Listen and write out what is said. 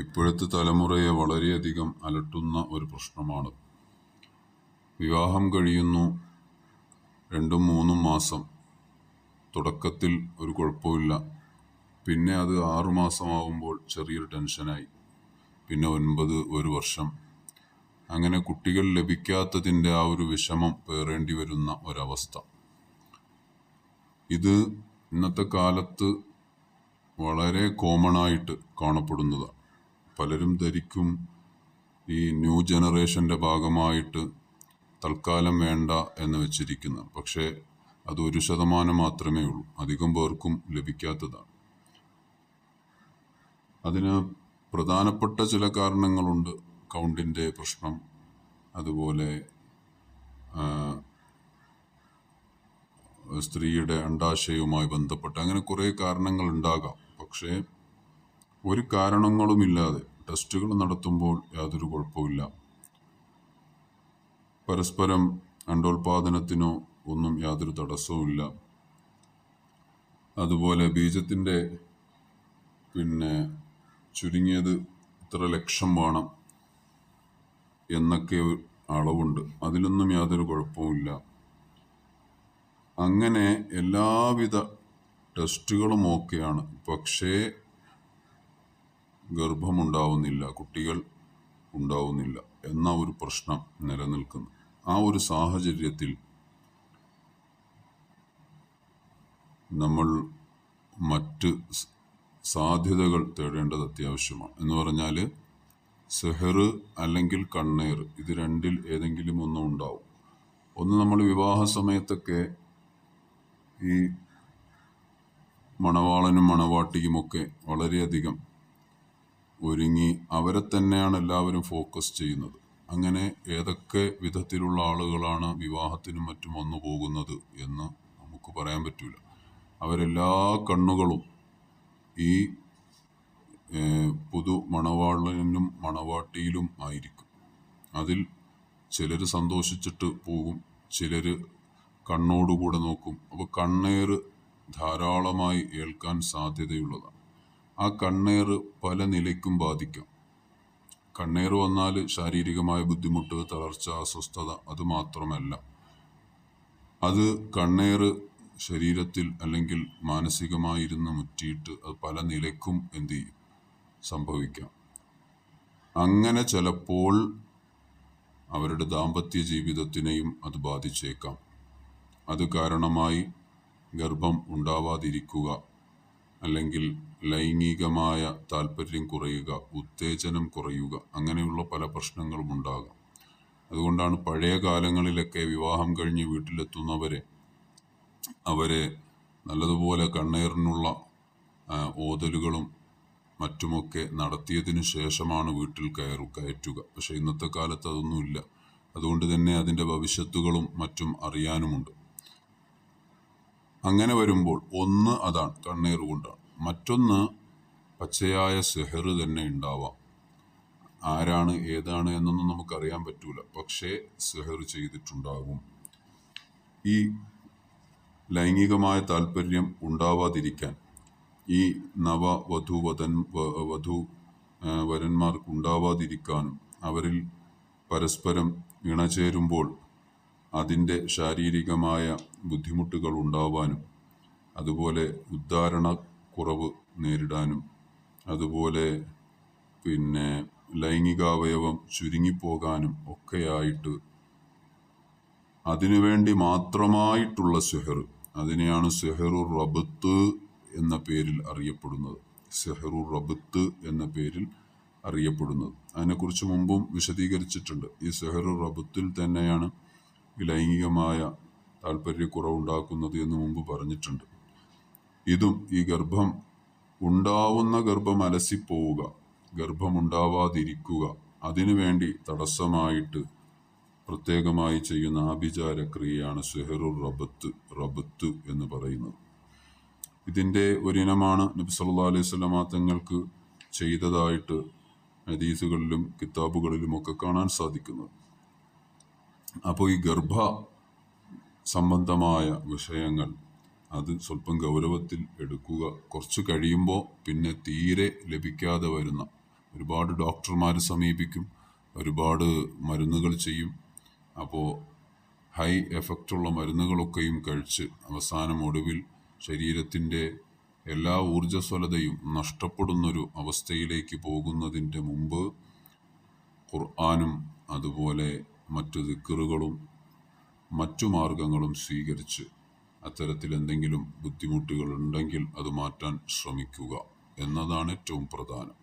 ഇപ്പോഴത്തെ തലമുറയെ വളരെയധികം അലട്ടുന്ന ഒരു പ്രശ്നമാണ്. വിവാഹം കഴിയുന്നു, 2-3 മാസം തുടക്കത്തിൽ ഒരു കുഴപ്പമില്ല, പിന്നെ അത് 6 മാസമാവുമ്പോൾ ചെറിയൊരു ടെൻഷനായി, പിന്നെ 9, 1 വർഷം, അങ്ങനെ കുട്ടികൾ ലഭിക്കാത്തതിൻ്റെ ആ ഒരു വിഷമം പേറേണ്ടി വരുന്ന ഒരവസ്ഥ. ഇത് ഇന്നത്തെ കാലത്ത് വളരെ കോമണായിട്ട് കാണപ്പെടുന്നതാണ്. പലരും ധരിക്കും ഈ ന്യൂ ജനറേഷൻ്റെ ഭാഗമായിട്ട് തൽക്കാലം വേണ്ട എന്ന് വെച്ചിരിക്കുന്നത്. പക്ഷേ അത് 1% മാത്രമേ ഉള്ളൂ, അധികം പേർക്കും ലഭിക്കാത്തതാണ്. അതിന് പ്രധാനപ്പെട്ട ചില കാരണങ്ങളുണ്ട്. കൗണ്ടിൻ്റെ പ്രശ്നം, അതുപോലെ സ്ത്രീയുടെ അണ്ഡാശയവുമായി ബന്ധപ്പെട്ട് അങ്ങനെ കുറേ കാരണങ്ങൾ ഉണ്ടാകാം. പക്ഷേ ഒരു കാരണങ്ങളുമില്ലാതെ ടെസ്റ്റുകൾ നടത്തുമ്പോൾ യാതൊരു കുഴപ്പമില്ല. പരസ്പരം അണ്ഡോൽപാദനത്തിനോ ഒന്നും യാതൊരു തടസ്സവുമില്ല. അതുപോലെ ബീജത്തിൻ്റെ ചുരുങ്ങിയത് ഇത്ര ലക്ഷം വേണം എന്നൊക്കെ അളവുണ്ട്, അതിലൊന്നും യാതൊരു കുഴപ്പവുമില്ല. അങ്ങനെ എല്ലാവിധ ടെസ്റ്റുകളും ഓക്കെയാണ്. പക്ഷേ ഗർഭമുണ്ടാവുന്നില്ല, കുട്ടികൾ ഉണ്ടാവുന്നില്ല എന്ന ഒരു പ്രശ്നം നിലനിൽക്കുന്നു. ആ ഒരു സാഹചര്യത്തിൽ നമ്മൾ മറ്റ് സാധ്യതകൾ തേടേണ്ടത് അത്യാവശ്യമാണ്. എന്ന് പറഞ്ഞാൽ സെഹർ അല്ലെങ്കിൽ കണ്ണേർ, ഇത് രണ്ടിൽ ഏതെങ്കിലും ഒന്നും ഉണ്ടാവും. ഒന്ന്, നമ്മൾ വിവാഹ സമയത്തൊക്കെ ഈ മണവാളനും മണവാട്ടിയുമൊക്കെ വളരെയധികം ഒരുങ്ങി അവരെ തന്നെയാണ് എല്ലാവരും ഫോക്കസ് ചെയ്യുന്നത്. അങ്ങനെ ഏതൊക്കെ വിധത്തിലുള്ള ആളുകളാണ് വിവാഹത്തിനും മറ്റും വന്നു പോകുന്നത് എന്ന് നമുക്ക് പറയാൻ പറ്റില്ല. അവരെല്ലാ കണ്ണുകളും ഈ പുതു മണവാളനും മണവാട്ടിയിലും ആയിരിക്കും. അതിൽ ചിലർ സന്തോഷിച്ചിട്ട് പോകും, ചിലർ കണ്ണോടുകൂടെ നോക്കും. അപ്പോൾ കണ്ണേർ ധാരാളമായി ഏൽക്കാൻ സാധ്യതയുള്ളതാണ്. ആ കണ്ണേർ പല നിലയ്ക്കും ബാധിക്കാം. കണ്ണേർ വന്നാൽ ശാരീരികമായ ബുദ്ധിമുട്ട്, തളർച്ച, അസ്വസ്ഥത, അത് മാത്രമല്ല, അത് കണ്ണേർ ശരീരത്തിൽ അല്ലെങ്കിൽ മാനസികമായിരുന്ന് മുറ്റിയിട്ട് അത് പല നിലയ്ക്കും എന്ത് ചെയ്യും, സംഭവിക്കാം. അങ്ങനെ ചിലപ്പോൾ അവരുടെ ദാമ്പത്യ ജീവിതത്തിനെയും അത് ബാധിച്ചേക്കാം. അത് കാരണമായി ഗർഭം ഉണ്ടാവാതിരിക്കുക, അല്ലെങ്കിൽ ലൈംഗികമായ താല്പര്യം കുറയുക, ഉത്തേജനം കുറയുക, അങ്ങനെയുള്ള പല പ്രശ്നങ്ങളും ഉണ്ടാകാം. അതുകൊണ്ടാണ് പഴയ കാലങ്ങളിലൊക്കെ വിവാഹം കഴിഞ്ഞ് വീട്ടിലെത്തുന്നവരെ അവരെ നല്ലതുപോലെ കണ്ണേറിനുള്ള ഓതലുകളും മറ്റുമൊക്കെ നടത്തിയതിനു ശേഷമാണ് വീട്ടിൽ കയറ്റുക. പക്ഷെ ഇന്നത്തെ കാലത്ത് അതൊന്നുമില്ല. അതുകൊണ്ട് തന്നെ അതിൻ്റെ ഭവിഷ്യത്തുകളും മറ്റും അറിയാനുമുണ്ട്. അങ്ങനെ വരുമ്പോൾ ഒന്ന് അതാണ്, കണ്ണേർ കൊണ്ടാണ്. മറ്റൊന്ന്, പച്ചയായ സെഹർ തന്നെ ഉണ്ടാവാം. ആരാണ് ഏതാണ് എന്നൊന്നും നമുക്കറിയാൻ പറ്റൂല, പക്ഷേ സെഹർ ചെയ്തിട്ടുണ്ടാകും. ഈ ലൈംഗികമായ താല്പര്യം ഉണ്ടാവാതിരിക്കാൻ ഈ വധൂവരന്മാർക്ക് ഉണ്ടാവാതിരിക്കാനും അവരിൽ പരസ്പരം ഇണചേരുമ്പോൾ അതിൻ്റെ ശാരീരികമായ ബുദ്ധിമുട്ടുകൾ ഉണ്ടാവാനും, അതുപോലെ ഉദ്ധാരണക്കുറവ് നേരിടാനും, അതുപോലെ ലൈംഗികാവയവം ചുരുങ്ങിപ്പോകാനും ഒക്കെയായിട്ട് അതിനുവേണ്ടി മാത്രമായിട്ടുള്ള സെഹർ, അതിനെയാണ് സെഹറുർ റബ്ത്ത് എന്ന പേരിൽ അറിയപ്പെടുന്നത്. സെഹറുർ റബ്ത്ത് എന്ന പേരിൽ അറിയപ്പെടുന്നത്. അതിനെക്കുറിച്ച് മുമ്പും വിശദീകരിച്ചിട്ടുണ്ട്. ഈ സെഹറുർ റബ്ത്തിൽ തന്നെയാണ് ലൈംഗികമായ താല്പര്യക്കുറവുണ്ടാക്കുന്നത് എന്ന് മുമ്പ് പറഞ്ഞിട്ടുണ്ട്. ഇതും ഈ ഉണ്ടാവുന്ന ഗർഭം അലസിപ്പോവുക, ഗർഭമുണ്ടാവാതിരിക്കുക, അതിനുവേണ്ടി തടസ്സമായിട്ട് പ്രത്യേകമായി ചെയ്യുന്ന ആഭിചാര ക്രിയയാണ് സെഹറുർ റബ്ത്ത് എന്ന് പറയുന്നത്. ഇതിൻ്റെ ഒരിനമാണ് നബി സല്ലല്ലാഹു അലൈഹി വസല്ലമ തങ്ങൾക്ക് ചെയ്തതായിട്ട് ഹദീസുകളിലും കിതാബുകളിലുമൊക്കെ കാണാൻ സാധിക്കുന്നത്. അപ്പോൾ ഈ ഗർഭ സംബന്ധമായ വിഷയങ്ങൾ അത് സ്വല്പം ഗൗരവത്തിൽ എടുക്കുക. കുറച്ച് കഴിയുമ്പോൾ പിന്നെ തീരെ ലഭിക്കാതെ വരുന്ന ഒരുപാട് ഡോക്ടർമാർ സമീപിക്കും, ഒരുപാട് മരുന്നുകൾ ചെയ്യും. അപ്പോൾ ഹൈ എഫക്റ്റുള്ള മരുന്നുകളൊക്കെയും കഴിച്ച് അവസാനം ഒടുവിൽ ശരീരത്തിൻ്റെ എല്ലാ ഊർജ്ജസ്വലതയും നഷ്ടപ്പെടുന്നൊരു അവസ്ഥയിലേക്ക് പോകുന്നതിൻ്റെ മുമ്പ് ഖുർആനും അതുപോലെ മറ്റു ദിക്റുകളും മറ്റു മാർഗങ്ങളും സ്വീകരിച്ച് അത്തരത്തിൽ എന്തെങ്കിലും ബുദ്ധിമുട്ടുകൾ ഉണ്ടെങ്കിൽ അത് മാറ്റാൻ ശ്രമിക്കുക എന്നതാണ് ഏറ്റവും പ്രധാനം.